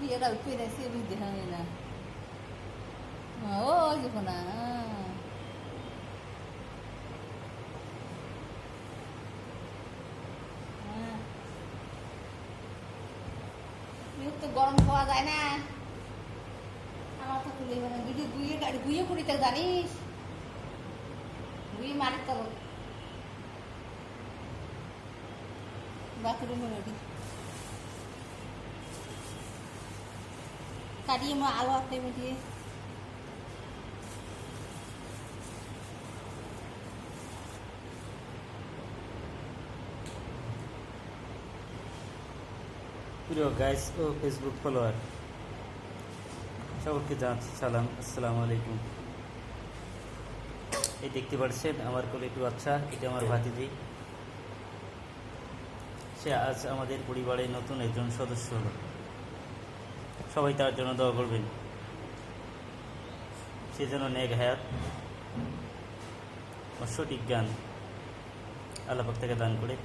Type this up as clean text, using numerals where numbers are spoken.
বিয়েটা উঠে দেখছি দেখা না ও যখন না তো গরম খাওয়া যায় না আমার তো খুলে মানে দুটো গুইয়ে কুড়িতে জানিস গুইয়ে মারির তো বাথরুমে রেডি কাটিয়ে মা আলো আপনি মিটিয়ে প্রিয় গাইস ও ফেসবুক ফলোয়ার সকলকে জানাচ্ছি সালাম, আসসালামু আলাইকুম। এই দেখতে পাচ্ছেন আমার কোলে একটু বাচ্চা, এটা আমার ভাতিজি। সে আজ আমাদের পরিবারের নতুন একজন সদস্য হলো। সবাই তার জন্য দোয়া করবেন, সে যেন নেক হায়াত ও সঠিক জ্ঞান আল্লাহ পাক তাকে দান করে।